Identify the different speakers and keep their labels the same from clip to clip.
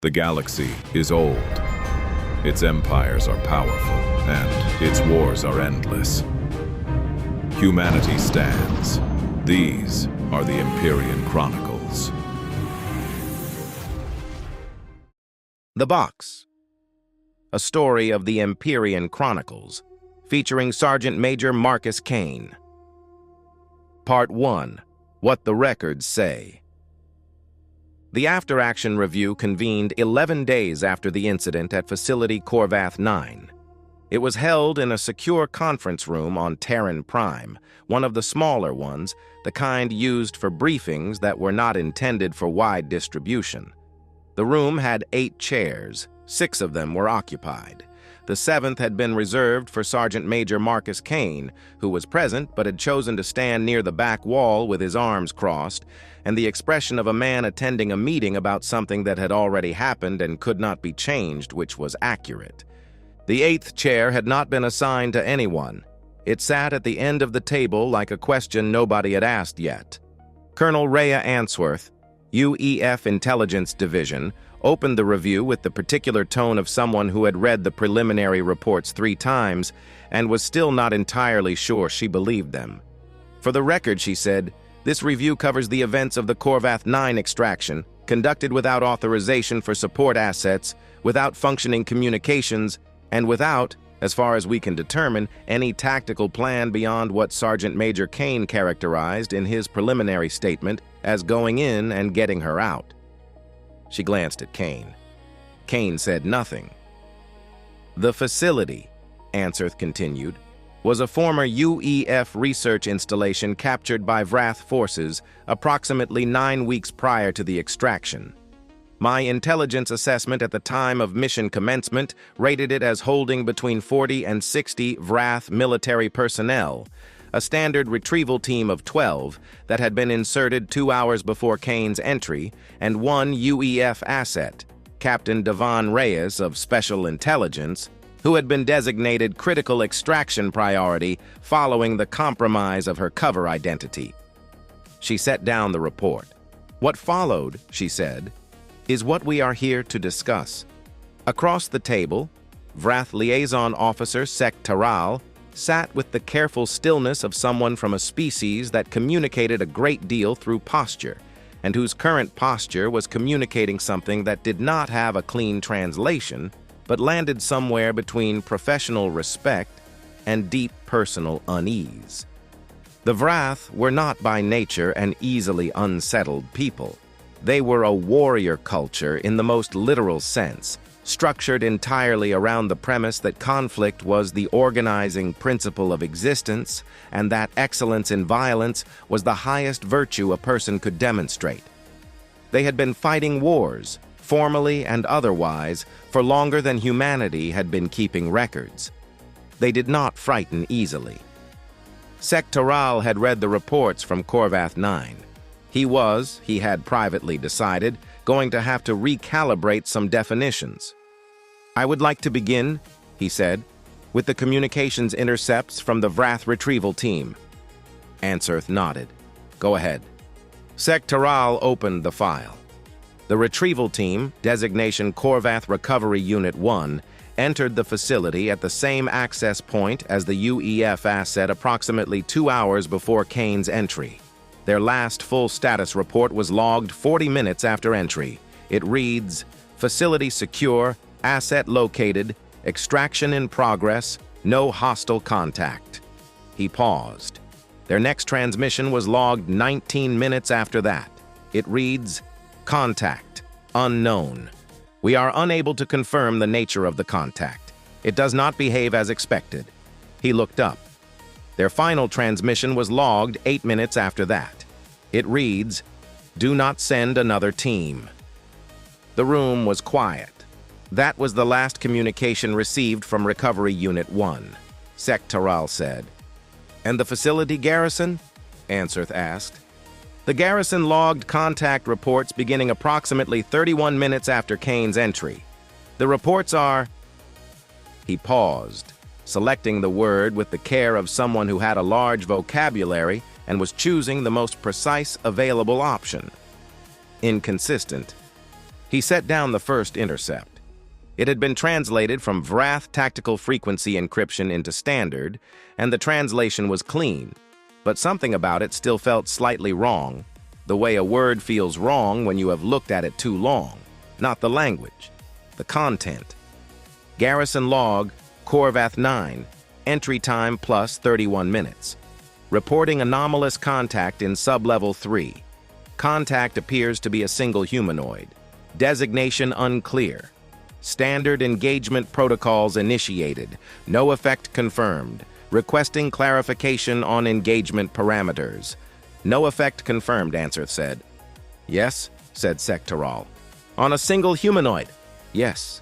Speaker 1: The galaxy is old, its empires are powerful, and its wars are endless. Humanity stands. These are the Empyrean Chronicles.
Speaker 2: The Box. A story of the Empyrean Chronicles, featuring Sergeant Major Marcus Kane. Part 1. What the Records Say. The after-action review convened 11 days after the incident at Facility Vrath 9. It was held in a secure conference room on Terran Prime, one of the smaller ones, the kind used for briefings that were not intended for wide distribution. The room had 8 chairs. 6 of them were occupied. The 7th had been reserved for Sergeant Major Marcus Kane, who was present but had chosen to stand near the back wall with his arms crossed, and the expression of a man attending a meeting about something that had already happened and could not be changed, which was accurate. The 8th chair had not been assigned to anyone. It sat at the end of the table like a question nobody had asked yet. Colonel Rhea Answorth, UEF Intelligence Division, opened the review with the particular tone of someone who had read the preliminary reports 3 times and was still not entirely sure she believed them. For the record, she said, this review covers the events of the Vrath 9 extraction, conducted without authorization for support assets, without functioning communications, and without, as far as we can determine, any tactical plan beyond what Sergeant Major Kane characterized in his preliminary statement as going in and getting her out. She glanced at Kane. Kane said nothing. The facility, Answorth continued, was a former UEF research installation captured by Vrath forces approximately 9 weeks prior to the extraction. My intelligence assessment at the time of mission commencement rated it as holding between 40 and 60 Vrath military personnel, a standard retrieval team of 12 that had been inserted 2 hours before Kane's entry, and 1 UEF asset, Captain Devon Reyes of Special Intelligence, who had been designated critical extraction priority following the compromise of her cover identity. She set down the report. What followed, she said, is what we are here to discuss. Across the table, Vrath Liaison Officer Sec Taral sat with the careful stillness of someone from a species that communicated a great deal through posture, and whose current posture was communicating something that did not have a clean translation, but landed somewhere between professional respect and deep personal unease. The Vrath were not by nature an easily unsettled people. They were a warrior culture in the most literal sense, structured entirely around the premise that conflict was the organizing principle of existence and that excellence in violence was the highest virtue a person could demonstrate. They had been fighting wars, formally and otherwise, for longer than humanity had been keeping records. They did not frighten easily. Sectoral had read the reports from Vrath 9. He had privately decided, going to have to recalibrate some definitions. I would like to begin, he said, with the communications intercepts from the Vrath retrieval team. Answorth nodded. Go ahead. Sectoral opened the file. The retrieval team, designation Vrath Recovery Unit 1, entered the facility at the same access point as the UEF asset approximately 2 hours before Kane's entry. Their last full status report was logged 40 minutes after entry. It reads, facility secure, asset located, extraction in progress, no hostile contact. He paused. Their next transmission was logged 19 minutes after that. It reads, contact, unknown. We are unable to confirm the nature of the contact. It does not behave as expected. He looked up. Their final transmission was logged 8 minutes after that. It reads, do not send another team. The room was quiet. That was the last communication received from Recovery Unit 1, Sectoral said. And the facility garrison? Answorth asked. The garrison logged contact reports beginning approximately 31 minutes after Kane's entry. The reports are... He paused, selecting the word with the care of someone who had a large vocabulary and was choosing the most precise available option. Inconsistent. He set down the first intercept. It had been translated from Vrath tactical frequency encryption into standard, and the translation was clean, but something about it still felt slightly wrong, the way a word feels wrong when you have looked at it too long. Not the language, the content. Garrison log, Corvath 9, entry time plus 31 minutes. Reporting anomalous contact in sublevel 3. Contact appears to be a single humanoid. Designation unclear. Standard engagement protocols initiated. No effect confirmed. Requesting clarification on engagement parameters. No effect confirmed, Answer said. Yes, said Sectoral. On a single humanoid? Yes.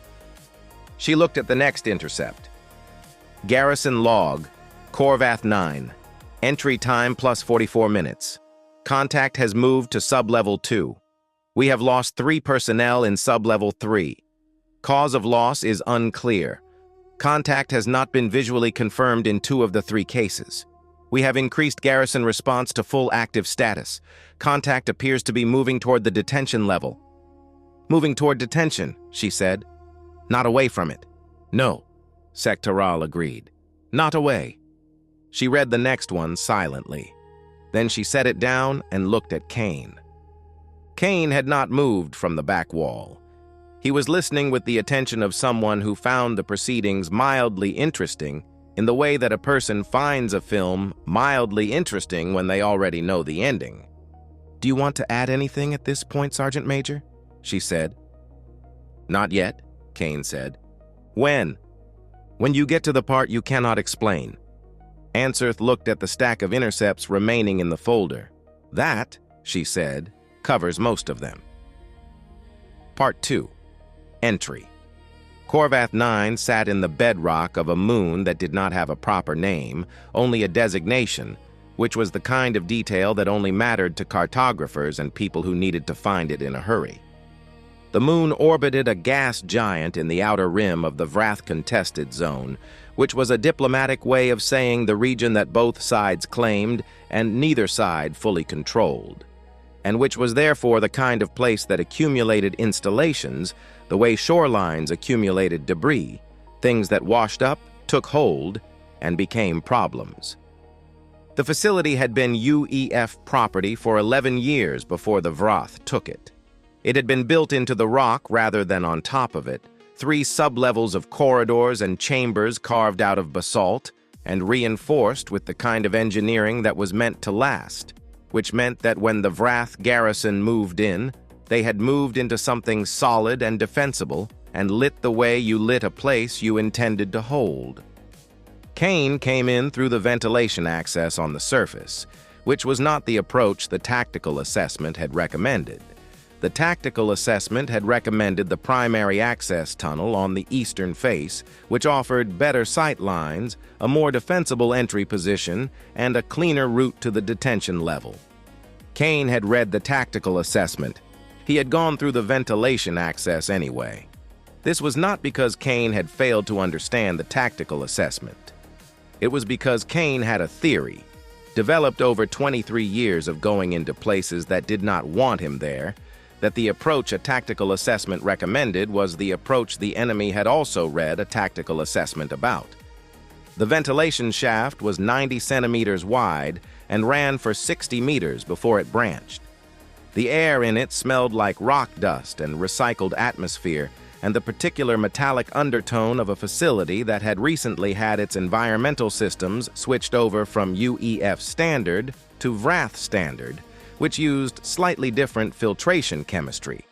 Speaker 2: She looked at the next intercept. Garrison log, Corvath 9. Entry time plus 44 minutes. Contact has moved to sublevel 2. We have lost 3 personnel in sublevel 3. Cause of loss is unclear. Contact has not been visually confirmed in 2 of the 3 cases. We have increased garrison response to full active status. Contact appears to be moving toward the detention level. Moving toward detention, she said. Not away from it. No, Sectoral agreed. Not away. She read the next one silently. Then she set it down and looked at Kane. Kane had not moved from the back wall. He was listening with the attention of someone who found the proceedings mildly interesting in the way that a person finds a film mildly interesting when they already know the ending. Do you want to add anything at this point, Sergeant Major? She said. Not yet, Kane said. When? When you get to the part you cannot explain. Answerth looked at the stack of intercepts remaining in the folder. That, she said, covers most of them. Part 2. Entry. Corvath 9 sat in the bedrock of a moon that did not have a proper name, only a designation, which was the kind of detail that only mattered to cartographers and people who needed to find it in a hurry. The moon orbited a gas giant in the outer rim of the Vrath contested zone, which was a diplomatic way of saying the region that both sides claimed and neither side fully controlled, and which was therefore the kind of place that accumulated installations the way shorelines accumulated debris, things that washed up, took hold, and became problems. The facility had been UEF property for 11 years before the Vrath took it. It had been built into the rock rather than on top of it, 3 sublevels of corridors and chambers carved out of basalt and reinforced with the kind of engineering that was meant to last, which meant that when the Vrath garrison moved in, they had moved into something solid and defensible and lit the way you lit a place you intended to hold. Kane came in through the ventilation access on the surface, which was not the approach the tactical assessment had recommended. The tactical assessment had recommended the primary access tunnel on the eastern face, which offered better sight lines, a more defensible entry position, and a cleaner route to the detention level. Kane had read the tactical assessment. He had gone through the ventilation access anyway. This was not because Kane had failed to understand the tactical assessment. It was because Kane had a theory, developed over 23 years of going into places that did not want him there, that the approach a tactical assessment recommended was the approach the enemy had also read a tactical assessment about. The ventilation shaft was 90 centimeters wide and ran for 60 meters before it branched. The air in it smelled like rock dust and recycled atmosphere, and the particular metallic undertone of a facility that had recently had its environmental systems switched over from UEF standard to Vrath standard, which used slightly different filtration chemistry.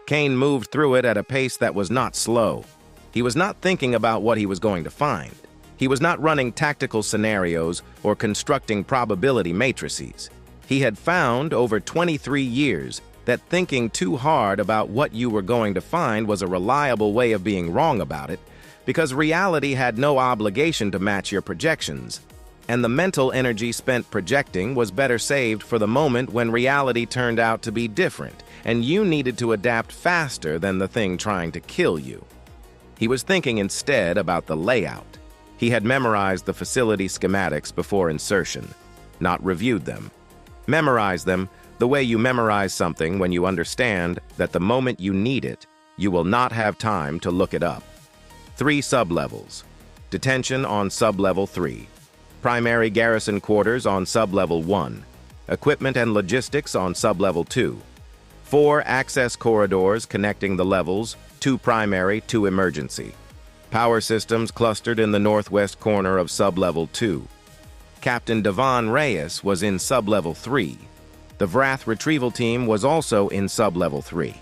Speaker 2: Kane moved through it at a pace that was not slow. He was not thinking about what he was going to find. He was not running tactical scenarios or constructing probability matrices. He had found over 23 years that thinking too hard about what you were going to find was a reliable way of being wrong about it, because reality had no obligation to match your projections, and the mental energy spent projecting was better saved for the moment when reality turned out to be different, and you needed to adapt faster than the thing trying to kill you. He was thinking instead about the layout. He had memorized the facility schematics before insertion, not reviewed them. Memorized them, The way you memorize something when you understand that the moment you need it, you will not have time to look it up. 3 sublevels. Detention on sublevel 3. Primary garrison quarters on sublevel 1. Equipment and logistics on sublevel 2. 4 access corridors connecting the levels, 2 primary, 2 emergency. Power systems clustered in the northwest corner of sublevel 2. Captain Devon Reyes was in sublevel 3. The Vrath retrieval team was also in sublevel 3.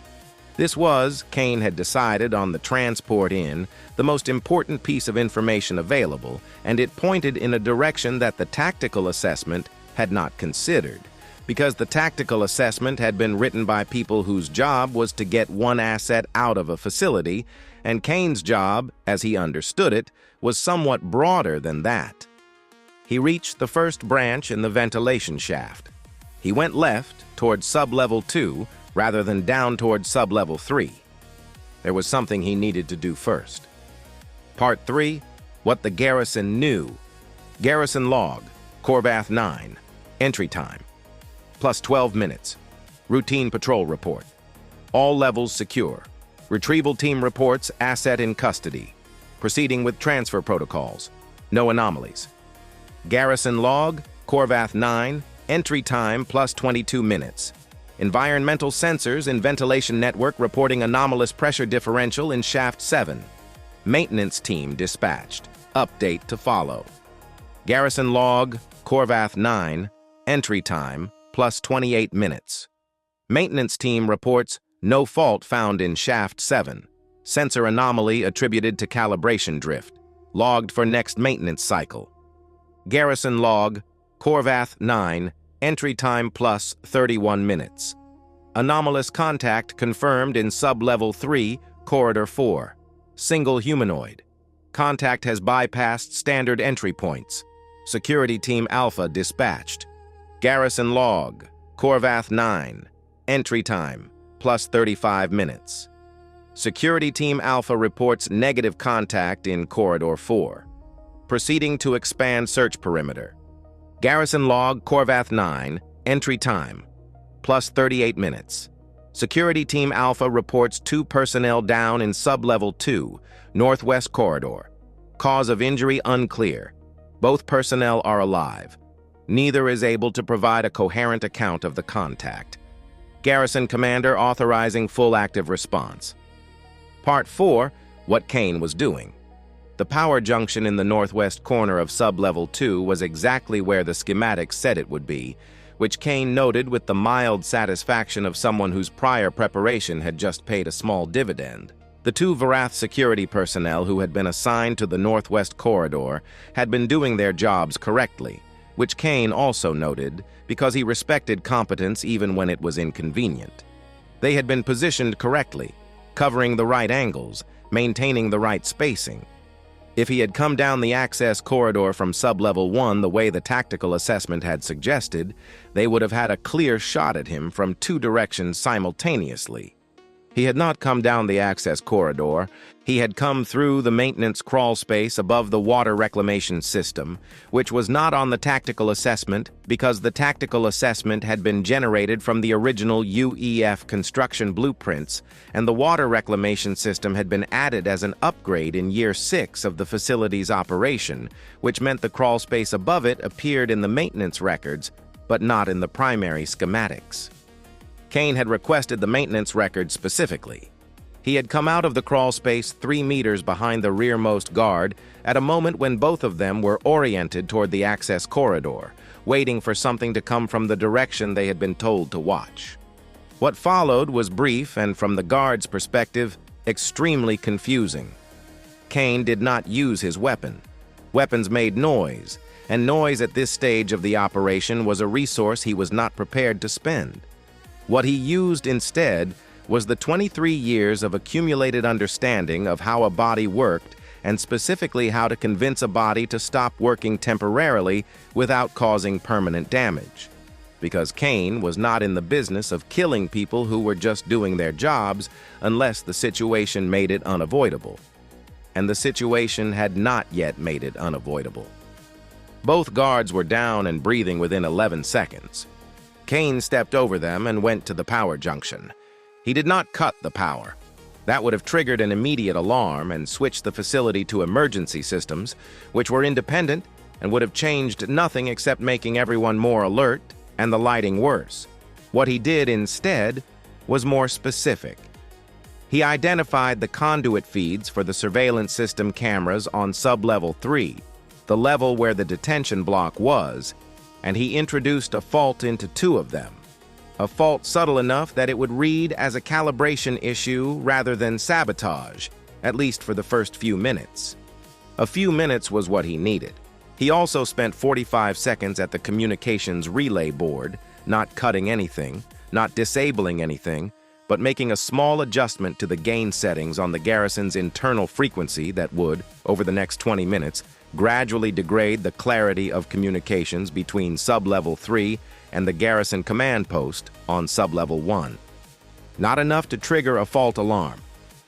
Speaker 2: This was, Kane had decided on the transport in, the most important piece of information available, and it pointed in a direction that the tactical assessment had not considered, because the tactical assessment had been written by people whose job was to get one asset out of a facility, and Kane's job, as he understood it, was somewhat broader than that. He reached the first branch in the ventilation shaft. He went left toward sublevel 2, rather than down toward sublevel 3. There was something he needed to do first. Part 3, what the garrison knew. Garrison log, Corvath 9, entry time, plus 12 minutes. Routine patrol report. All levels secure. Retrieval team reports asset in custody. Proceeding with transfer protocols. No anomalies. Garrison log, Corvath 9, entry time plus 22 minutes. Environmental sensors in ventilation network reporting anomalous pressure differential in shaft 7. Maintenance team dispatched. Update to follow. Garrison log, Corvath 9, entry time, plus 28 minutes. Maintenance team reports no fault found in shaft 7. Sensor anomaly attributed to calibration drift. Logged for next maintenance cycle. Garrison log, Corvath 9, entry time plus 31 minutes. Anomalous contact confirmed in sublevel 3, corridor 4. Single humanoid. Contact has bypassed standard entry points. Security Team Alpha dispatched. Garrison log, Corvath 9, entry time, plus 35 minutes. Security Team Alpha reports negative contact in corridor 4. Proceeding to expand search perimeter. Garrison log, Corvath 9, entry time, plus 38 minutes. Security Team Alpha reports 2 personnel down in sublevel 2, northwest corridor. Cause of injury unclear. Both personnel are alive. Neither is able to provide a coherent account of the contact. Garrison Commander authorizing full active response. Part 4, what Kane was doing. The power junction in the northwest corner of sublevel 2 was exactly where the schematics said it would be, which Kane noted with the mild satisfaction of someone whose prior preparation had just paid a small dividend. The 2 Vrath security personnel who had been assigned to the northwest corridor had been doing their jobs correctly, which Kane also noted because he respected competence even when it was inconvenient. They had been positioned correctly, covering the right angles, maintaining the right spacing. If he had come down the access corridor from sublevel 1 the way the tactical assessment had suggested, they would have had a clear shot at him from 2 directions simultaneously. He had not come down the access corridor. He had come through the maintenance crawl space above the water reclamation system, which was not on the tactical assessment because the tactical assessment had been generated from the original UEF construction blueprints, and the water reclamation system had been added as an upgrade in year 6 of the facility's operation, which meant the crawl space above it appeared in the maintenance records, but not in the primary schematics. Kane had requested the maintenance record specifically. He had come out of the crawl space 3 meters behind the rearmost guard at a moment when both of them were oriented toward the access corridor, waiting for something to come from the direction they had been told to watch. What followed was brief and, from the guard's perspective, extremely confusing. Kane did not use his weapon. Weapons made noise, and noise at this stage of the operation was a resource he was not prepared to spend. What he used instead was the 23 years of accumulated understanding of how a body worked, and specifically how to convince a body to stop working temporarily without causing permanent damage. Because Kane was not in the business of killing people who were just doing their jobs unless the situation made it unavoidable. And the situation had not yet made it unavoidable. Both guards were down and breathing within 11 seconds. Kane stepped over them and went to the power junction. He did not cut the power. That would have triggered an immediate alarm and switched the facility to emergency systems, which were independent and would have changed nothing except making everyone more alert and the lighting worse. What he did instead was more specific. He identified the conduit feeds for the surveillance system cameras on sub-level 3, the level where the detention block was, and he introduced a fault into 2 of them. A fault subtle enough that it would read as a calibration issue rather than sabotage, at least for the first few minutes. A few minutes was what he needed. He also spent 45 seconds at the communications relay board, not cutting anything, not disabling anything, but making a small adjustment to the gain settings on the garrison's internal frequency that would, over the next 20 minutes, gradually degrade the clarity of communications between sub-level 3 and the garrison command post on sub-level 1. Not enough to trigger a fault alarm,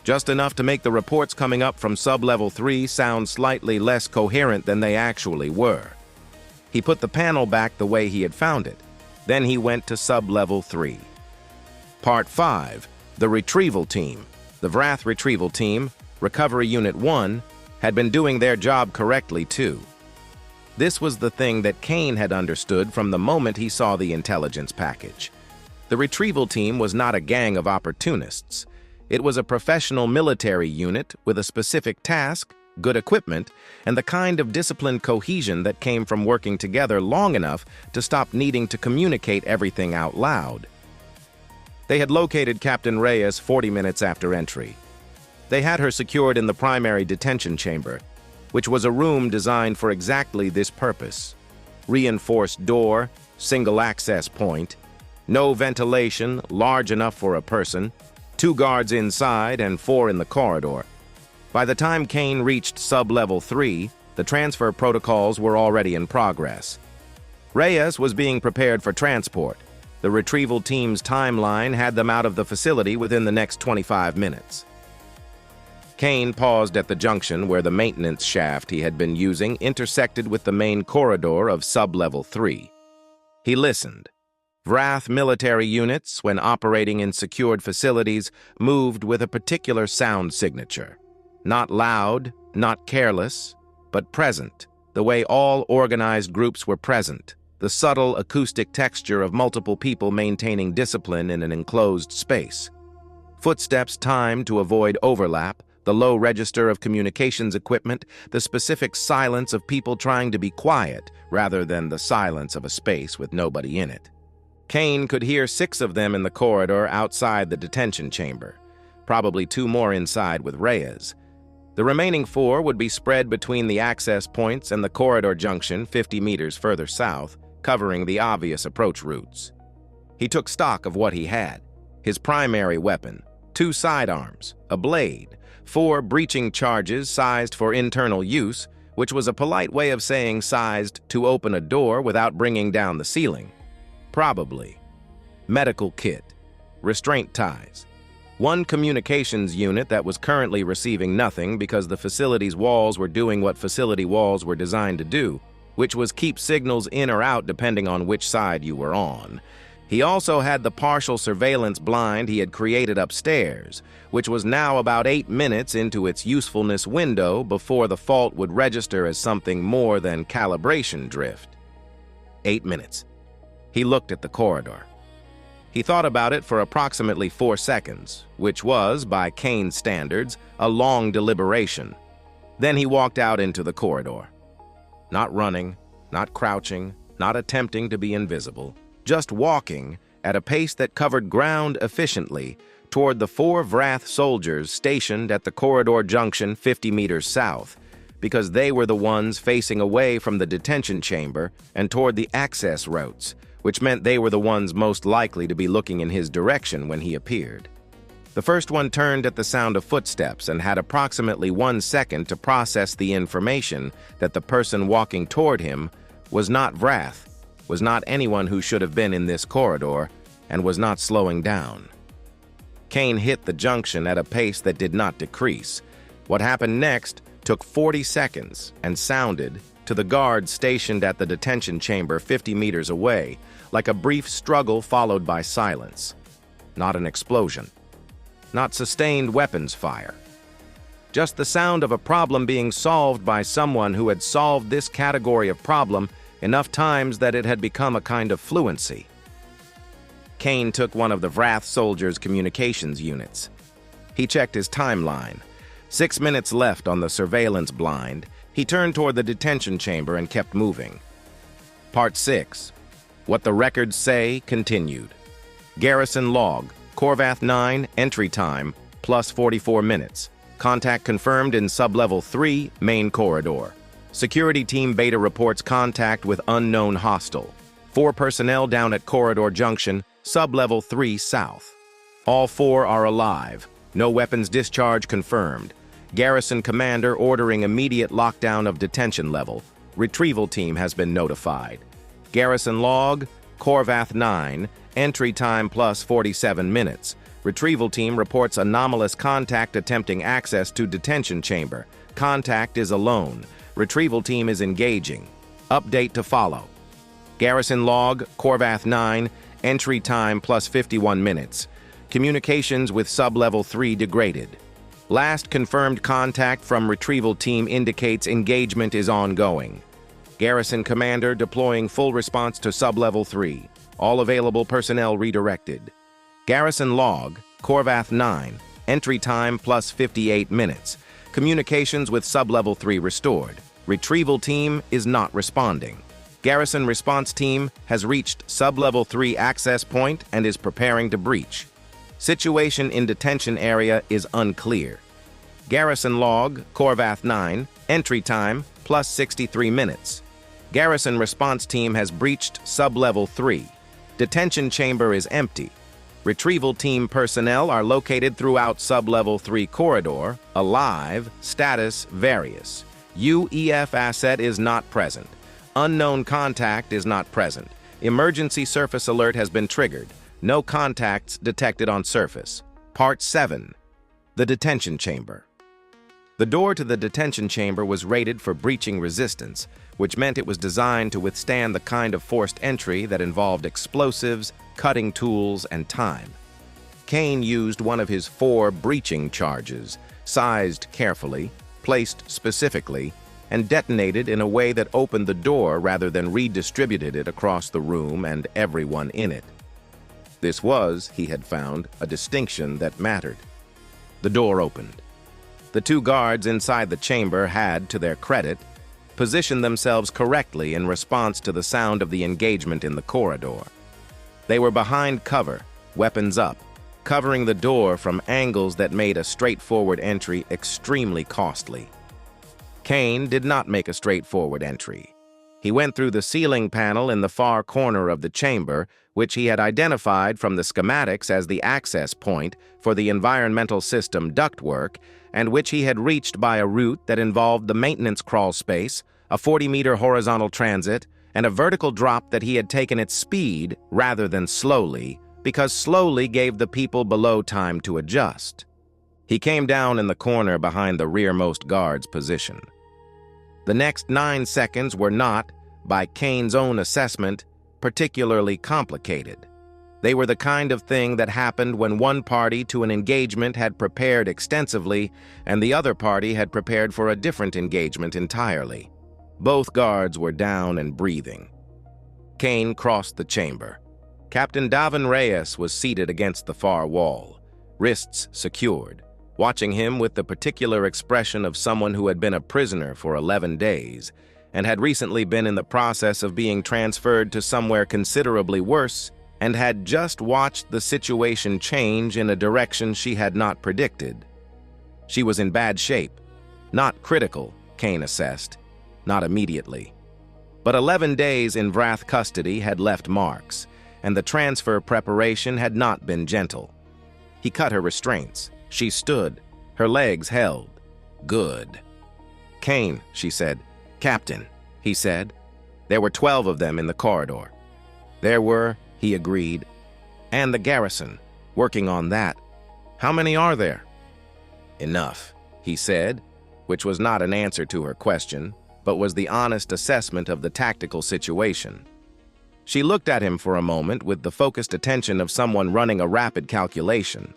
Speaker 2: just enough to make the reports coming up from sub-level 3 sound slightly less coherent than they actually were. He put the panel back the way he had found it. Then he went to sub-level 3. Part 5, the retrieval team. The Vrath retrieval team, Recovery Unit 1, had been doing their job correctly too. This was the thing that Kane had understood from the moment he saw the intelligence package. The retrieval team was not a gang of opportunists. It was a professional military unit with a specific task, good equipment, and the kind of disciplined cohesion that came from working together long enough to stop needing to communicate everything out loud. They had located Captain Reyes 40 minutes after entry. They had her secured in the primary detention chamber, which was a room designed for exactly this purpose. Reinforced door, single access point, no ventilation large enough for a person, 2 guards inside and 4 in the corridor. By the time Kane reached sub-level 3, the transfer protocols were already in progress. Reyes was being prepared for transport. The retrieval team's timeline had them out of the facility within the next 25 minutes. Kane paused at the junction where the maintenance shaft he had been using intersected with the main corridor of sub-level 3. He listened. Vrath military units, when operating in secured facilities, moved with a particular sound signature. Not loud, not careless, but present, the way all organized groups were present, the subtle acoustic texture of multiple people maintaining discipline in an enclosed space. Footsteps timed to avoid overlap, the low register of communications equipment, the specific silence of people trying to be quiet rather than the silence of a space with nobody in it. Kane could hear 6 of them in the corridor outside the detention chamber, probably 2 more inside with Reyes. The remaining 4 would be spread between the access points and the corridor junction 50 meters further south, covering the obvious approach routes. He took stock of what he had: his primary weapon, 2 sidearms, a blade, 4 breaching charges sized for internal use, which was a polite way of saying sized to open a door without bringing down the ceiling. Probably. Medical kit, restraint ties, 1 communications unit that was currently receiving nothing because the facility's walls were doing what facility walls were designed to do, which was keep signals in or out depending on which side you were on. He also had the partial surveillance blind he had created upstairs, which was now about 8 minutes into its usefulness window before the fault would register as something more than calibration drift. 8 minutes. He looked at the corridor. He thought about it for approximately 4 seconds, which was, by Kane's standards, a long deliberation. Then he walked out into the corridor. Not running, not crouching, not attempting to be invisible. Just walking at a pace that covered ground efficiently toward the 4 Vrath soldiers stationed at the corridor junction 50 meters south, because they were the ones facing away from the detention chamber and toward the access routes, which meant they were the ones most likely to be looking in his direction when he appeared. The first one turned at the sound of footsteps and had approximately 1 second to process the information that the person walking toward him was not Vrath, was not anyone who should have been in this corridor, and was not slowing down. Kane hit the junction at a pace that did not decrease. What happened next took 40 seconds and sounded, to the guards stationed at the detention chamber 50 meters away, like a brief struggle followed by silence. Not an explosion. Not sustained weapons fire. Just the sound of a problem being solved by someone who had solved this category of problem enough times that it had become a kind of fluency. Kane took one of the Vrath soldiers' communications units. He checked his timeline. 6 minutes left on the surveillance blind. He turned toward the detention chamber and kept moving. Part 6. What the records say continued. Garrison log, Horvath 9, entry time, plus 44 minutes. Contact confirmed in sublevel 3, main corridor. Security team Beta reports contact with unknown hostile. 4 personnel down at corridor junction, sublevel 3 south. All 4 are alive. No weapons discharge confirmed. Garrison commander ordering immediate lockdown of detention level. Retrieval team has been notified. Garrison log, Horvath 9, entry time plus 47 minutes. Retrieval team reports anomalous contact attempting access to detention chamber. Contact is alone. Retrieval team is engaging. Update to follow. Garrison log, Horvath 9, entry time plus 51 minutes. Communications with sublevel 3 degraded. Last confirmed contact from retrieval team indicates engagement is ongoing. Garrison commander deploying full response to sublevel 3. All available personnel redirected. Garrison log, Horvath 9, entry time plus 58 minutes. Communications with sublevel 3 restored. Retrieval team is not responding. Garrison response team has reached sublevel 3 access point and is preparing to breach. Situation in detention area is unclear. Garrison log, Horvath 9, entry time plus 63 minutes. Garrison response team has breached sublevel 3. Detention chamber is empty. Retrieval team personnel are located throughout sublevel 3 corridor, alive, status various. UEF asset is not present. Unknown contact is not present. Emergency surface alert has been triggered. No contacts detected on surface. Part 7. The detention chamber. The door to the detention chamber was rated for breaching resistance, which meant it was designed to withstand the kind of forced entry that involved explosives, cutting tools, and time. Kane used one of his 4 breaching charges, sized carefully, placed specifically, and detonated in a way that opened the door rather than redistributed it across the room and everyone in it. This was, he had found, a distinction that mattered. The door opened. The 2 guards inside the chamber had, to their credit, positioned themselves correctly in response to the sound of the engagement in the corridor. They were behind cover, weapons up, covering the door from angles that made a straightforward entry extremely costly. Kane did not make a straightforward entry. He went through the ceiling panel in the far corner of the chamber, which he had identified from the schematics as the access point for the environmental system ductwork, and which he had reached by a route that involved the maintenance crawl space, a 40-meter horizontal transit, and a vertical drop that he had taken at speed rather than slowly, because slowly gave the people below time to adjust. He came down in the corner behind the rearmost guard's position. The next 9 seconds were not, by Kane's own assessment, particularly complicated. They were the kind of thing that happened when one party to an engagement had prepared extensively and the other party had prepared for a different engagement entirely. Both guards were down and breathing. Kane crossed the chamber. Captain Davin Reyes was seated against the far wall, wrists secured, watching him with the particular expression of someone who had been a prisoner for 11 days and had recently been in the process of being transferred to somewhere considerably worse and had just watched the situation change in a direction she had not predicted. She was in bad shape. Not critical, Kane assessed. Not immediately. But 11 days in Vrath custody had left marks, and the transfer preparation had not been gentle. He cut her restraints. She stood, her legs held. Good. Kane, she said. Captain, he said. There were 12 of them in the corridor. There were, he agreed. And the garrison, working on that. How many are there? Enough, he said, which was not an answer to her question, but was the honest assessment of the tactical situation. She looked at him for a moment with the focused attention of someone running a rapid calculation.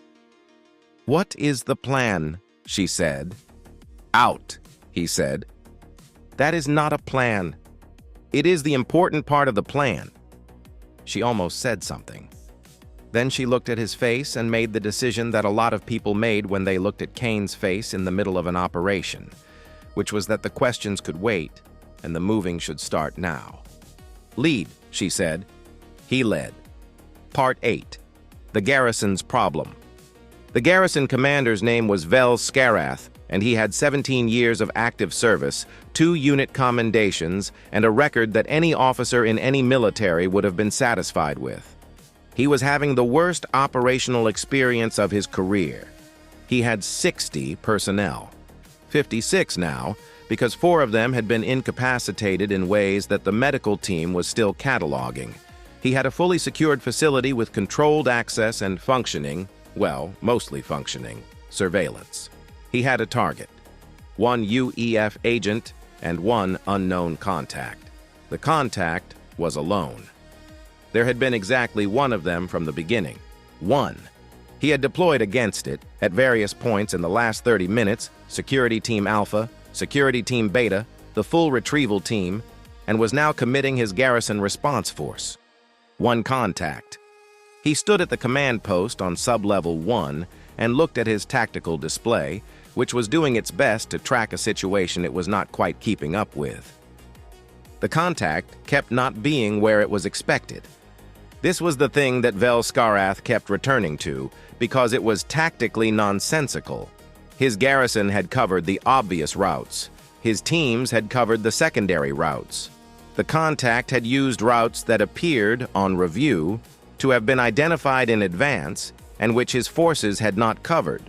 Speaker 2: "What is the plan?" she said. "Out," he said. "That is not a plan. It is the important part of the plan." She almost said something. Then she looked at his face and made the decision that a lot of people made when they looked at Kane's face in the middle of an operation, which was that the questions could wait and the moving should start now. "Lead," she said. He led. Part 8. The Garrison's Problem. The garrison commander's name was Vel Scarath, and he had 17 years of active service, 2 unit commendations, and a record that any officer in any military would have been satisfied with. He was having the worst operational experience of his career. He had 60 personnel. 56 now, because 4 of them had been incapacitated in ways that the medical team was still cataloging. He had a fully secured facility with controlled access and functioning, well, mostly functioning, surveillance. He had a target, 1 UEF agent and 1 unknown contact. The contact was alone. There had been exactly 1 of them from the beginning. 1. He had deployed against it, at various points in the last 30 minutes, Security Team Alpha, Security Team Beta, the full retrieval team, and was now committing his garrison response force. 1 contact. He stood at the command post on sub-level 1 and looked at his tactical display, which was doing its best to track a situation it was not quite keeping up with. The contact kept not being where it was expected. This was the thing that Vel Scarath kept returning to, because it was tactically nonsensical. His garrison had covered the obvious routes. His teams had covered the secondary routes. The contact had used routes that appeared, on review, to have been identified in advance and which his forces had not covered,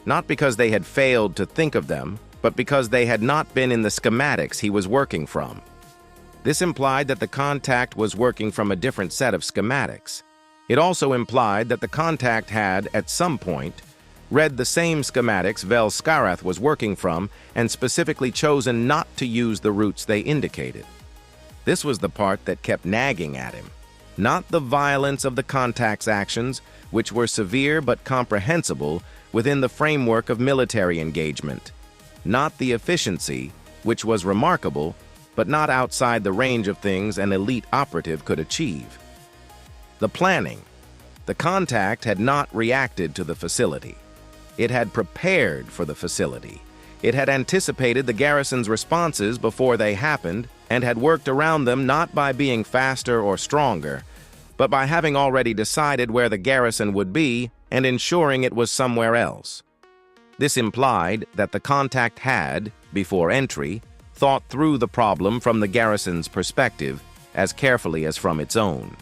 Speaker 2: not because they had failed to think of them, but because they had not been in the schematics he was working from. This implied that the contact was working from a different set of schematics. It also implied that the contact had, at some point, read the same schematics Vel Scarath was working from and specifically chosen not to use the routes they indicated. This was the part that kept nagging at him. Not the violence of the contact's actions, which were severe but comprehensible within the framework of military engagement. Not the efficiency, which was remarkable, but not outside the range of things an elite operative could achieve. The planning. The contact had not reacted to the facility. It had prepared for the facility. It had anticipated the garrison's responses before they happened and had worked around them not by being faster or stronger, but by having already decided where the garrison would be and ensuring it was somewhere else. This implied that the contact had, before entry, thought through the problem from the garrison's perspective as carefully as from its own.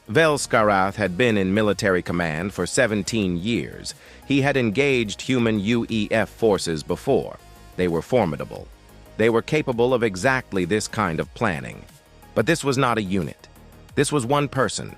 Speaker 2: Vel Scarath had been in military command for 17 years. He had engaged human UEF forces before. They were formidable. They were capable of exactly this kind of planning. But this was not a unit. This was 1 person.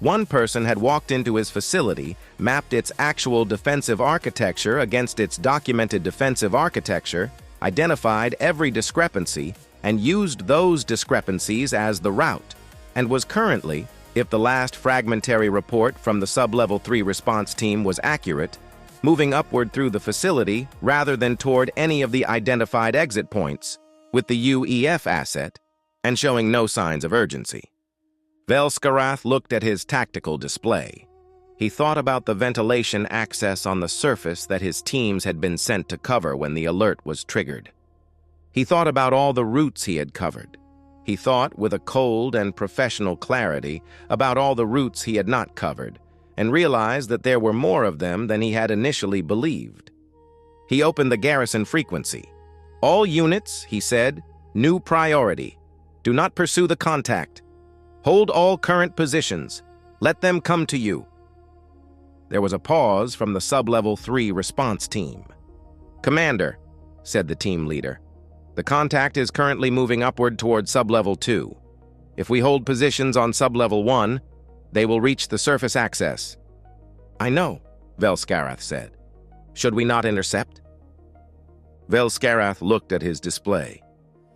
Speaker 2: 1 person had walked into his facility, mapped its actual defensive architecture against its documented defensive architecture, identified every discrepancy, and used those discrepancies as the route, and was currently, if the last fragmentary report from the sub-level 3 response team was accurate, moving upward through the facility rather than toward any of the identified exit points, with the UEF asset, and showing no signs of urgency. Vel Scarath looked at his tactical display. He thought about the ventilation access on the surface that his teams had been sent to cover when the alert was triggered. He thought about all the routes he had covered. He thought, with a cold and professional clarity, about all the routes he had not covered, and realized that there were more of them than he had initially believed. He opened the garrison frequency. "All units," he said, "new priority. Do not pursue the contact. Hold all current positions. Let them come to you." There was a pause from the sub-level 3 response team. "Commander," said the team leader, "the contact is currently moving upward toward sub-level 2. If we hold positions on sub-level 1, they will reach the surface access." "I know," Vel Scarath said. "Should we not intercept?" Vel Scarath looked at his display.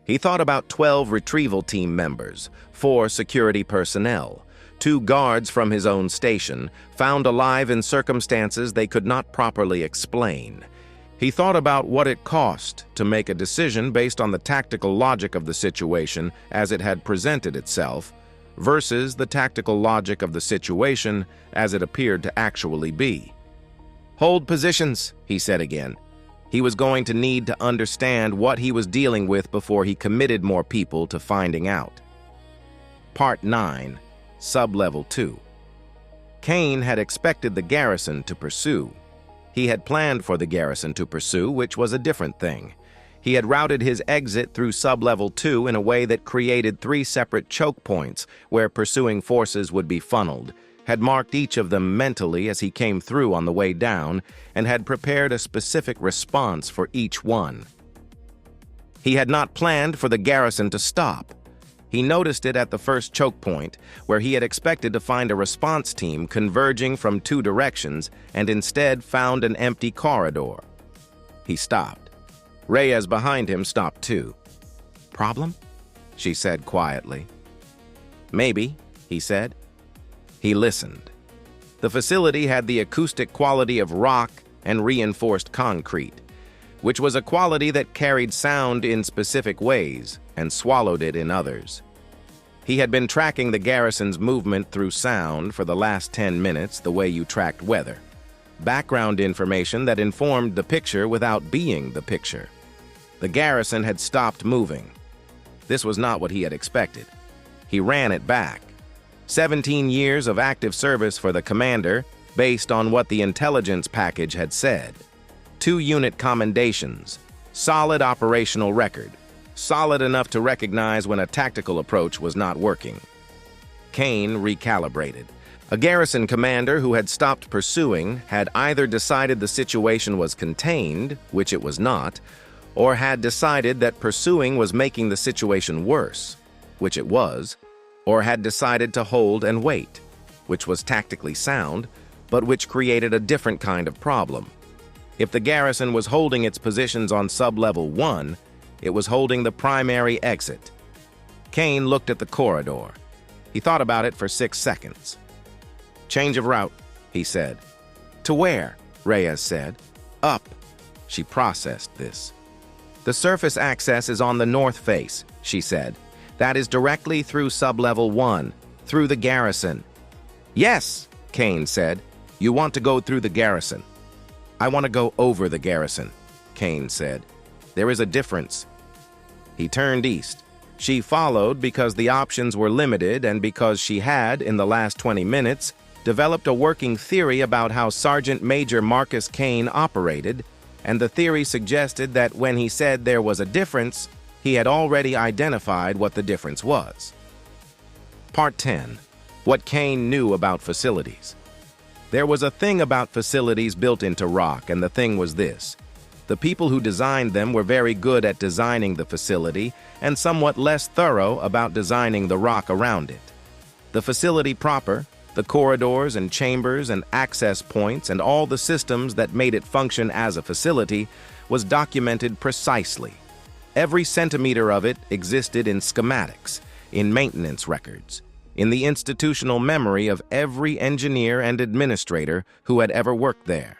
Speaker 2: He thought about 12 retrieval team members, 4 security personnel, 2 guards from his own station, found alive in circumstances they could not properly explain. He thought about what it cost to make a decision based on the tactical logic of the situation as it had presented itself, versus the tactical logic of the situation as it appeared to actually be. "Hold positions," he said again. He was going to need to understand what he was dealing with before he committed more people to finding out. Part 9, Sub-Level 2. Kane had expected the garrison to pursue. He had planned for the garrison to pursue, which was a different thing. He had routed his exit through Sub-Level 2 in a way that created 3 separate choke points where pursuing forces would be funneled, had marked each of them mentally as he came through on the way down, and had prepared a specific response for each one. He had not planned for the garrison to stop. He noticed it at the first choke point, where he had expected to find a response team converging from 2 directions and instead found an empty corridor. He stopped. Reyes behind him stopped too. "Problem?" she said quietly. "Maybe," he said. He listened. The facility had the acoustic quality of rock and reinforced concrete, which was a quality that carried sound in specific ways and swallowed it in others. He had been tracking the garrison's movement through sound for the last 10 minutes the way you tracked weather. Background information that informed the picture without being the picture. The garrison had stopped moving. This was not what he had expected. He ran it back. 17 years of active service for the commander, based on what the intelligence package had said. 2 unit commendations, solid operational record, solid enough to recognize when a tactical approach was not working. Kane recalibrated. A garrison commander who had stopped pursuing had either decided the situation was contained, which it was not, or had decided that pursuing was making the situation worse, which it was, or had decided to hold and wait, which was tactically sound, but which created a different kind of problem. If the garrison was holding its positions on Sub-Level 1, it was holding the primary exit. Kane looked at the corridor. He thought about it for 6 seconds. "Change of route," he said. "To where?" Reyes said. "Up." She processed this. "The surface access is on the north face," she said. "That is directly through Sub-Level 1, through the garrison." "Yes," Kane said. "You want to go through the garrison." "I want to go over the garrison," Kane said. "There is a difference." He turned east. She followed because the options were limited and because she had, in the last 20 minutes, developed a working theory about how Sergeant Major Marcus Kane operated, and the theory suggested that when he said there was a difference, he had already identified what the difference was. Part 10. What Kane knew about facilities. There was a thing about facilities built into rock, and the thing was this. The people who designed them were very good at designing the facility and somewhat less thorough about designing the rock around it. The facility proper, the corridors and chambers and access points and all the systems that made it function as a facility was documented precisely. Every centimeter of it existed in schematics, in maintenance records, in the institutional memory of every engineer and administrator who had ever worked there.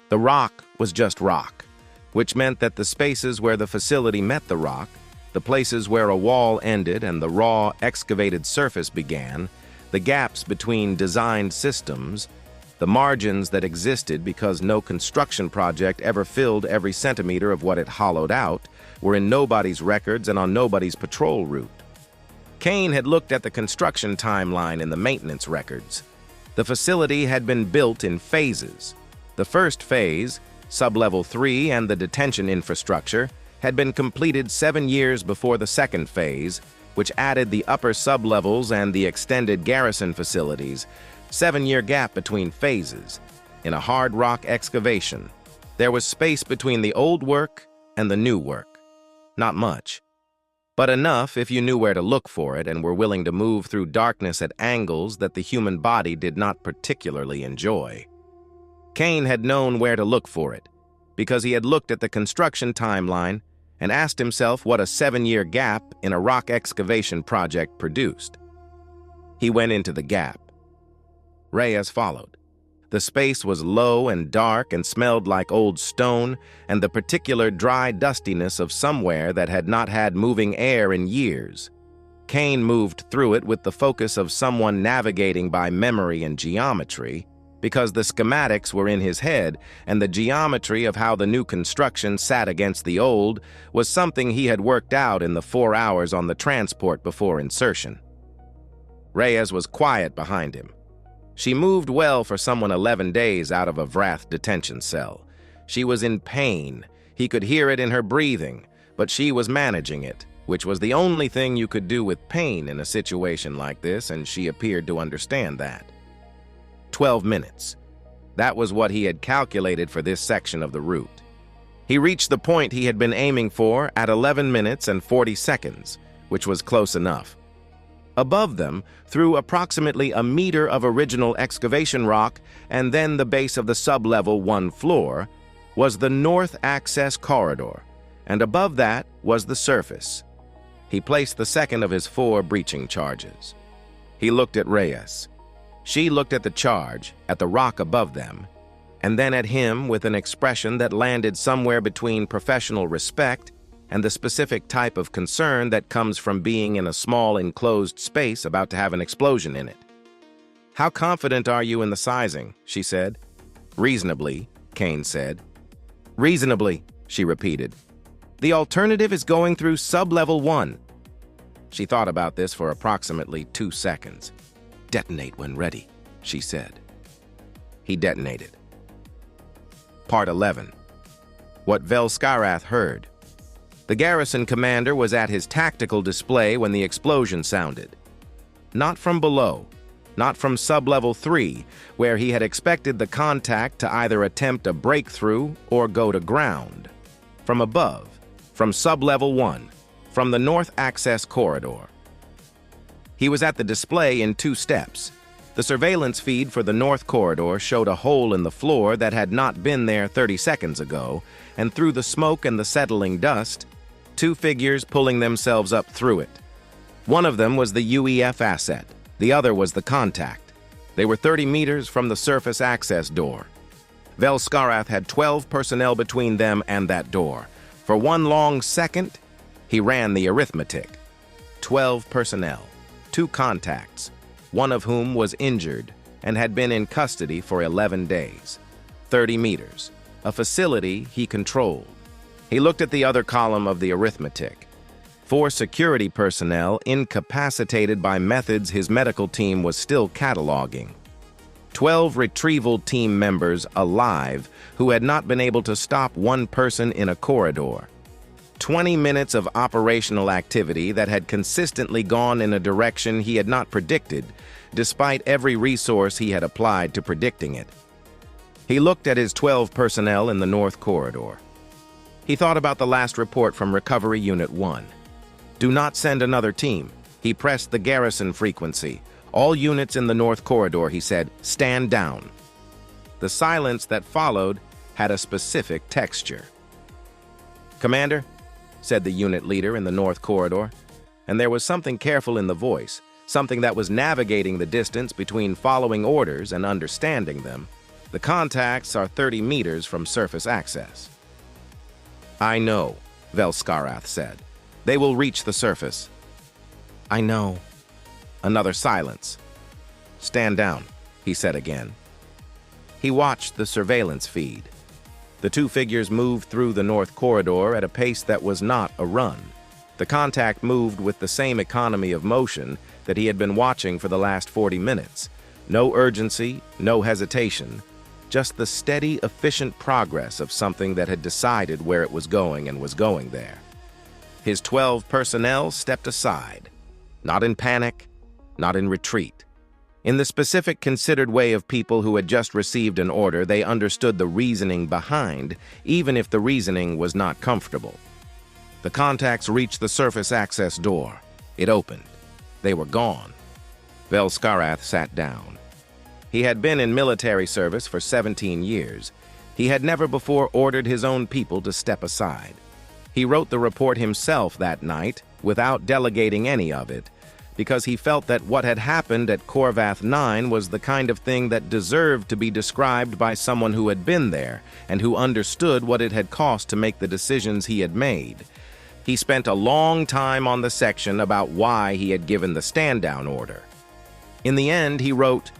Speaker 2: The rock was just rock, which meant that the spaces where the facility met the rock, the places where a wall ended and the raw, excavated surface began, the gaps between designed systems, the margins that existed because no construction project ever filled every centimeter of what it hollowed out, were in nobody's records and on nobody's patrol route. Kane had looked at the construction timeline in the maintenance records. The facility had been built in phases. The first phase, Sub-Level 3 and the detention infrastructure, had been completed 7 years before the second phase, which added the upper sub-levels and the extended garrison facilities. 7-year gap between phases. In a hard rock excavation, there was space between the old work and the new work. Not much, but enough if you knew where to look for it and were willing to move through darkness at angles that the human body did not particularly enjoy. Kane had known where to look for it, because he had looked at the construction timeline and asked himself what a 7-year gap in a rock excavation project produced. He went into the gap. Reyes followed. The space was low and dark and smelled like old stone and the particular dry dustiness of somewhere that had not had moving air in years. Kane moved through it with the focus of someone navigating by memory and geometry, because the schematics were in his head and the geometry of how the new construction sat against the old was something he had worked out in the 4 hours on the transport before insertion. Reyes was quiet behind him. She moved well for someone 11 days out of a Vrath detention cell. She was in pain. He could hear it in her breathing, but she was managing it, which was the only thing you could do with pain in a situation like this, and she appeared to understand that. 12 minutes. That was what he had calculated for this section of the route. He reached the point he had been aiming for at 11 minutes and 40 seconds, which was close enough. Above them, through approximately a meter of original excavation rock and then the base of the sub-level 1 floor, was the north access corridor, and above that was the surface. He placed the second of his 4 breaching charges. He looked at Reyes. She looked at the charge, at the rock above them, and then at him with an expression that landed somewhere between professional respect and the specific type of concern that comes from being in a small enclosed space about to have an explosion in it. "How confident are you in the sizing?" she said. "Reasonably," Kane said. "Reasonably," she repeated. "The alternative is going through sub-level 1. She thought about this for approximately 2 seconds. "Detonate when ready," she said. He detonated. Part 11. What Vel-Skarath heard. The garrison commander was at his tactical display when the explosion sounded. Not from below, not from sub-level 3, where he had expected the contact to either attempt a breakthrough or go to ground. From above, from sub-level 1, from the north access corridor. He was at the display in 2 steps. The surveillance feed for the north corridor showed a hole in the floor that had not been there 30 seconds ago, and through the smoke and the settling dust, 2 figures pulling themselves up through it. One of them was the UEF asset, the other was the contact. They were 30 meters from the surface access door. Vel-Skarath had 12 personnel between them and that door. For 1 long second, he ran the arithmetic. 12 personnel, 2 contacts, one of whom was injured and had been in custody for 11 days. 30 meters, a facility he controlled. He looked at the other column of the arithmetic. 4 security personnel incapacitated by methods his medical team was still cataloging. 12 retrieval team members alive who had not been able to stop one person in a corridor. 20 minutes of operational activity that had consistently gone in a direction he had not predicted, despite every resource he had applied to predicting it. He looked at his 12 personnel in the north corridor. He thought about the last report from Recovery Unit 1. "Do not send another team." He pressed the garrison frequency. "All units in the north corridor," he said, "stand down." The silence that followed had a specific texture. "Commander," said the unit leader in the north corridor, and there was something careful in the voice, something that was navigating the distance between following orders and understanding them. "The contacts are 30 meters from surface access." "I know," Vel-Skarath said. "They will reach the surface." "I know." Another silence. "Stand down," he said again. He watched the surveillance feed. The 2 figures moved through the north corridor at a pace that was not a run. The contact moved with the same economy of motion that he had been watching for the last 40 minutes. No urgency, no hesitation, just the steady, efficient progress of something that had decided where it was going and was going there. His 12 personnel stepped aside, not in panic, not in retreat. In the specific considered way of people who had just received an order, they understood the reasoning behind, even if the reasoning was not comfortable. The contacts reached the surface access door. It opened. They were gone. Vel-Skarath sat down. He had been in military service for 17 years. He had never before ordered his own people to step aside. He wrote the report himself that night, without delegating any of it, because he felt that what had happened at Vrath 9 was the kind of thing that deserved to be described by someone who had been there and who understood what it had cost to make the decisions he had made. He spent a long time on the section about why he had given the stand-down order. In the end, he wrote,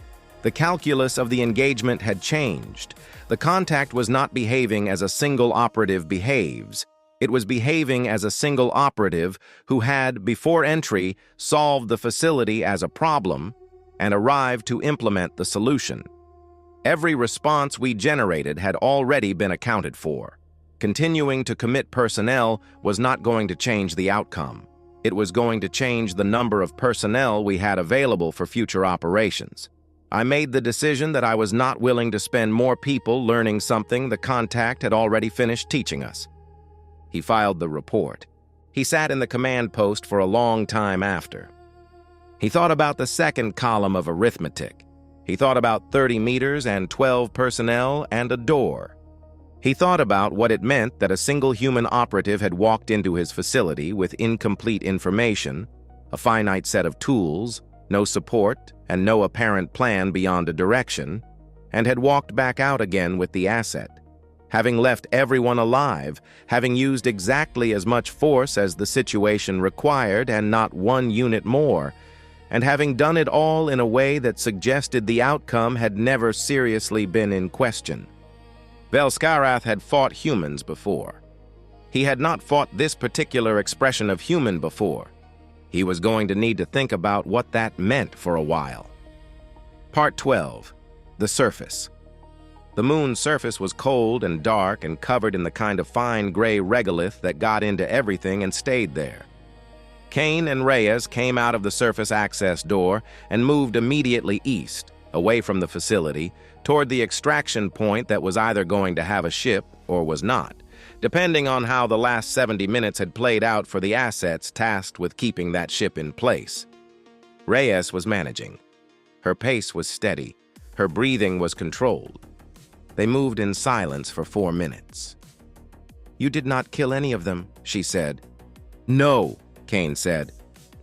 Speaker 2: "The calculus of the engagement had changed. The contact was not behaving as a single operative behaves. It was behaving as a single operative who had, before entry, solved the facility as a problem and arrived to implement the solution. Every response we generated had already been accounted for. Continuing to commit personnel was not going to change the outcome. It was going to change the number of personnel we had available for future operations. I made the decision that I was not willing to spend more people learning something the contact had already finished teaching us." He filed the report. He sat in the command post for a long time after. He thought about the second column of arithmetic. He thought about 30 meters and 12 personnel and a door. He thought about what it meant that a single human operative had walked into his facility with incomplete information, a finite set of tools, no support, and no apparent plan beyond a direction, and had walked back out again with the asset. Having left everyone alive, having used exactly as much force as the situation required and not one unit more, and having done it all in a way that suggested the outcome had never seriously been in question. Velskarath had fought humans before. He had not fought this particular expression of human before. He was going to need to think about what that meant for a while. Part 12. The Surface. The moon's surface was cold and dark and covered in the kind of fine gray regolith that got into everything and stayed there. Kane and Reyes came out of the surface access door and moved immediately east, away from the facility, toward the extraction point that was either going to have a ship or was not, depending on how the last 70 minutes had played out for the assets tasked with keeping that ship in place. Reyes was managing. Her pace was steady. Her breathing was controlled. They moved in silence for 4 minutes. "You did not kill any of them," she said. "No," Kane said.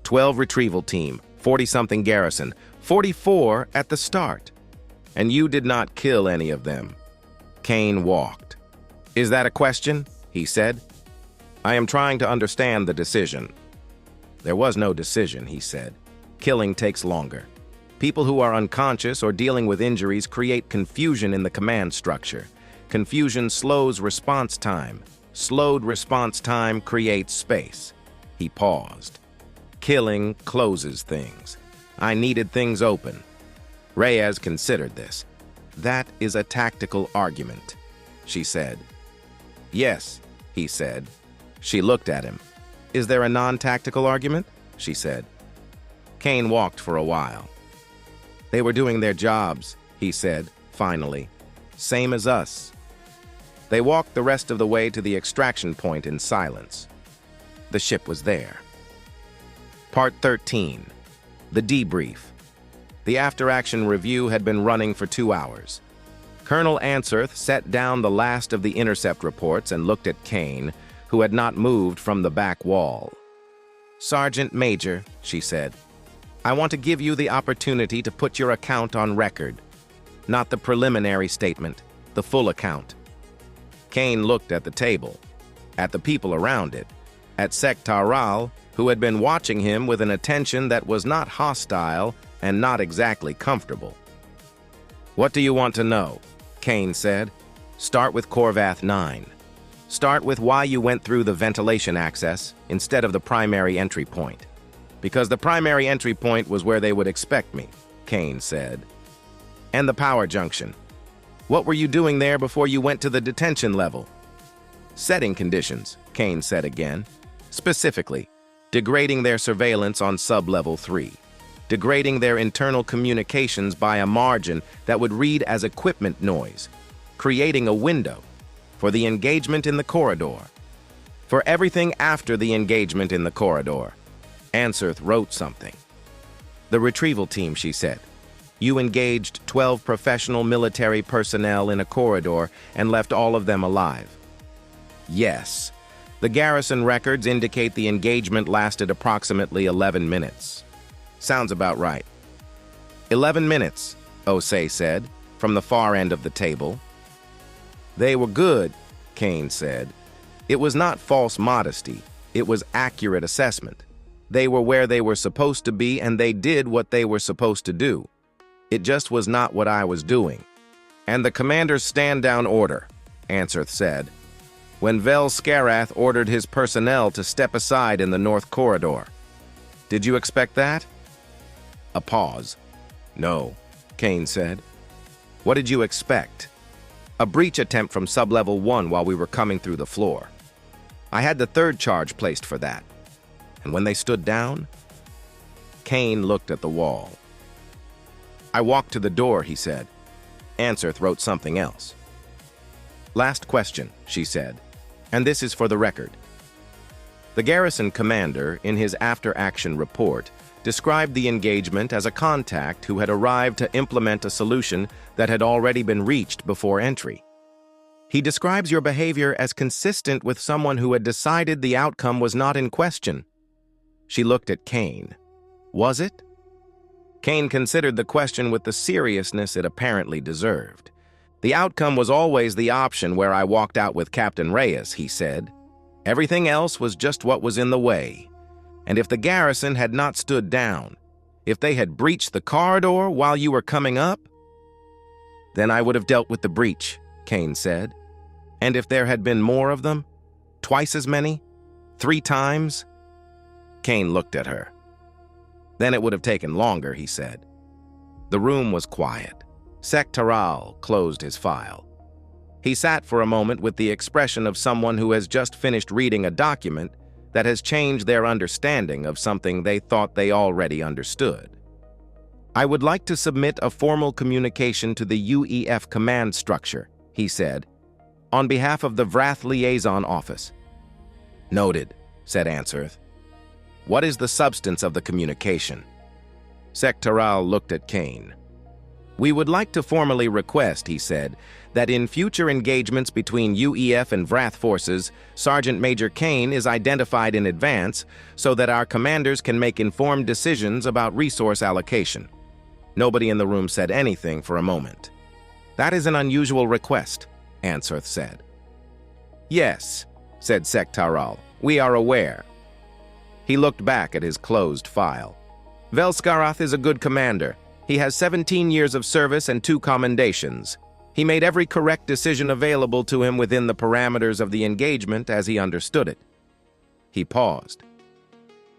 Speaker 2: 12 retrieval team, 40-something garrison, 44 at the start. "And you did not kill any of them." Kane walked. "Is that a question?" he said. "I am trying to understand the decision." "There was no decision," he said. "Killing takes longer. People who are unconscious or dealing with injuries create confusion in the command structure. Confusion slows response time. Slowed response time creates space." He paused. "Killing closes things. I needed things open." Reyes considered this. "That is a tactical argument," she said. "Yes," he said. She looked at him. "Is there a non-tactical argument?" she said. Kane walked for a while. "They were doing their jobs," he said, finally. "Same as us." They walked the rest of the way to the extraction point in silence. The ship was there. Part 13. The Debrief. The after-action review had been running for 2 hours. Colonel Answorth set down the last of the intercept reports and looked at Kane, who had not moved from the back wall. "Sergeant Major," she said, "I want to give you the opportunity to put your account on record. Not the preliminary statement, the full account." Kane looked at the table, at the people around it, at Sektaral, who had been watching him with an attention that was not hostile and not exactly comfortable. "What do you want to know?" Kane said. "Start with Vrath 9. Start with why you went through the ventilation access instead of the primary entry point. Because the primary entry point was where they would expect me," Kane said. "And the power junction. What were you doing there before you went to the detention level?" "Setting conditions," Kane said again. "Specifically, degrading their surveillance on sub-level 3. Degrading their internal communications by a margin that would read as equipment noise. Creating a window for the engagement in the corridor. For everything after the engagement in the corridor." Answorth wrote something. "The retrieval team," she said. "You engaged 12 professional military personnel in a corridor and left all of them alive." "Yes. The garrison records indicate the engagement lasted approximately 11 minutes. Sounds about right. 11 minutes, Osei said, from the far end of the table. They were good, Kane said. It was not false modesty. It was accurate assessment. They were where they were supposed to be, and they did what they were supposed to do. It just was not what I was doing. And the commander's stand-down order, Ansarth said, when Vel Scarath ordered his personnel to step aside in the North Corridor. Did you expect that? A pause. No, Kane said. What did you expect? A breach attempt from Sub-Level 1 while we were coming through the floor. I had the third charge placed for that. And when they stood down, Kane looked at the wall. I walked to the door, he said. Ansarth wrote something else. Last question, she said, and this is for the record. The garrison commander, in his after-action report, described the engagement as a contact who had arrived to implement a solution that had already been reached before entry. He describes your behavior as consistent with someone who had decided the outcome was not in question. She looked at Kane. Was it? Kane considered the question with the seriousness it apparently deserved. The outcome was always the option where I walked out with Captain Reyes, he said. Everything else was just what was in the way. And if the garrison had not stood down, if they had breached the corridor while you were coming up, then I would have dealt with the breach, Kane said. And if there had been more of them, twice as many, 3 times, Kane looked at her. Then it would have taken longer, he said. The room was quiet. Sectoral closed his file. He sat for a moment with the expression of someone who has just finished reading a document that has changed their understanding of something they thought they already understood. I would like to submit a formal communication to the UEF command structure, he said, on behalf of the Vrath Liaison Office. Noted, said Ansarth. What is the substance of the communication? Sectoral looked at Kane. We would like to formally request, he said, that in future engagements between UEF and Vrath forces, Sergeant Major Kane is identified in advance so that our commanders can make informed decisions about resource allocation. Nobody in the room said anything for a moment. That is an unusual request, Ansarth said. Yes, said Sectoral, we are aware. He looked back at his closed file. Vel Scarath is a good commander. He has 17 years of service and 2 commendations. He made every correct decision available to him within the parameters of the engagement as he understood it. He paused.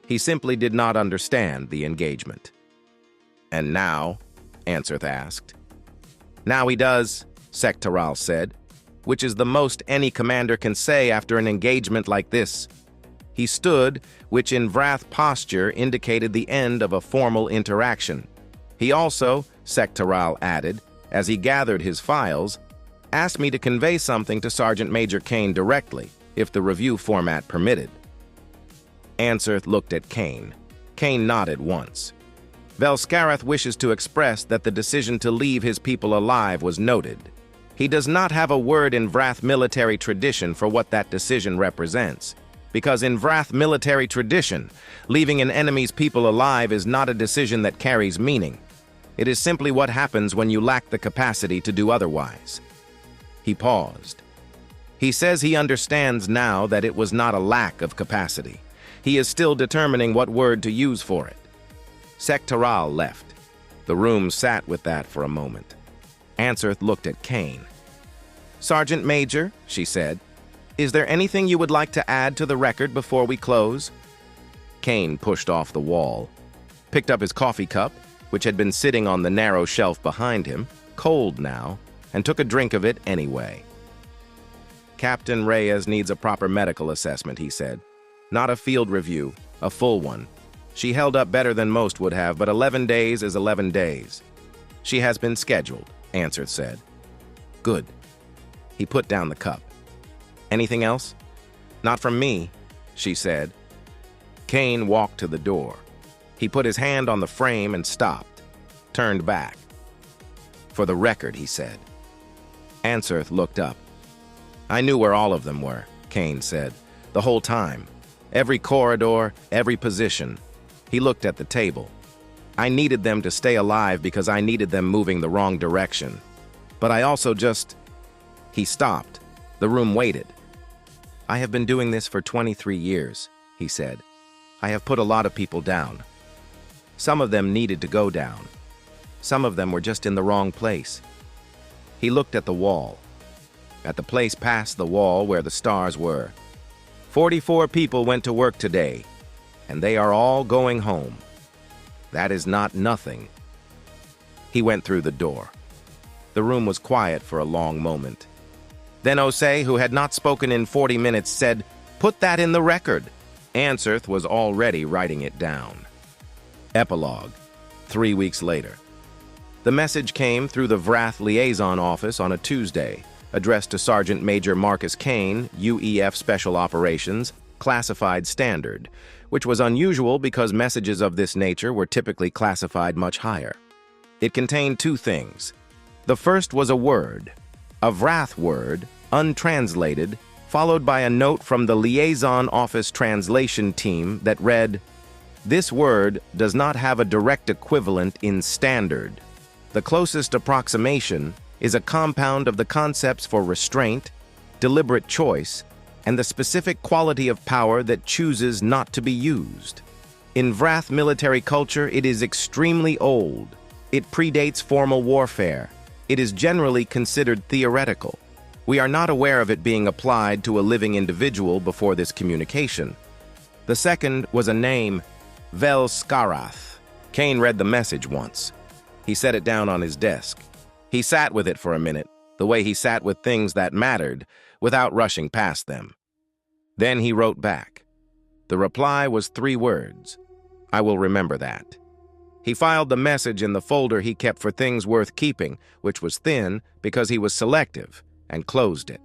Speaker 2: He simply did not understand the engagement. And now? Ansarth asked. Now he does, Sectoral said, which is the most any commander can say after an engagement like this. He stood, which in Vrath posture indicated the end of a formal interaction. He also, Sectoral added, as he gathered his files, asked me to convey something to Sergeant Major Kane directly, if the review format permitted. Ansarth looked at Kane. Kane nodded once. Vel Scarath wishes to express that the decision to leave his people alive was noted. He does not have a word in Vrath military tradition for what that decision represents, because in Vrath military tradition, leaving an enemy's people alive is not a decision that carries meaning. It is simply what happens when you lack the capacity to do otherwise. He paused. He says he understands now that it was not a lack of capacity. He is still determining what word to use for it. Sectoral left. The room sat with that for a moment. Ansarth looked at Kane. Sergeant Major, she said, is there anything you would like to add to the record before we close? Kane pushed off the wall, picked up his coffee cup, which had been sitting on the narrow shelf behind him, cold now, and took a drink of it anyway. Captain Reyes needs a proper medical assessment, he said. Not a field review, a full one. She held up better than most would have, but 11 days is 11 days. She has been scheduled, Ansarth said. Good. He put down the cup. Anything else? Not from me, she said. Kane walked to the door. He put his hand on the frame and stopped, turned back. For the record, he said. Ansarth looked up. I knew where all of them were, Kane said. the whole time. Every corridor, every position. He looked at the table. I needed them to stay alive because I needed them moving the wrong direction. But I also just... He stopped. The room waited. I have been doing this for 23 years, he said. I have put a lot of people down. Some of them needed to go down. Some of them were just in the wrong place. He looked at the wall. At the place past the wall where the stars were. 44 people went to work today, and they are all going home. That is not nothing. He went through the door. The room was quiet for a long moment. Then Osei, who had not spoken in 40 minutes, said, "Put that in the record." Answorth was already writing it down. Epilogue, 3 weeks later. The message came through the Vrath liaison office on a Tuesday, addressed to Sergeant Major Marcus Kane, UEF Special Operations, Classified Standard, which was unusual because messages of this nature were typically classified much higher. It contained two things. The first was a word, a Vrath word, untranslated, followed by a note from the liaison office translation team that read, "This word does not have a direct equivalent in Standard. The closest approximation is a compound of the concepts for restraint, deliberate choice, and the specific quality of power that chooses not to be used. In Vrath military culture, it is extremely old. It predates formal warfare. It is generally considered theoretical. We are not aware of it being applied to a living individual before this communication." The second was a name, Vel Skarath. Kane read the message once. He set it down on his desk. He sat with it for a minute, the way he sat with things that mattered, without rushing past them. Then he wrote back. The reply was 3 words. "I will remember that." He filed the message in the folder he kept for things worth keeping, which was thin because he was selective, and closed it.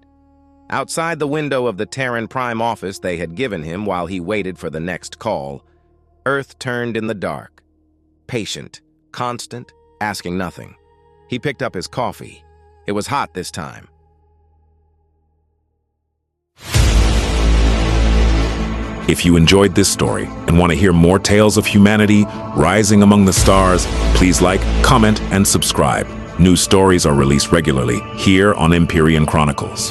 Speaker 2: Outside the window of the Terran Prime office they had given him while he waited for the next call, Earth turned in the dark. Patient, constant, asking nothing. He picked up his coffee. It was hot this time.
Speaker 1: If you enjoyed this story and want to hear more tales of humanity rising among the stars, please like, comment, and subscribe. New stories are released regularly here on Empyrean Chronicles.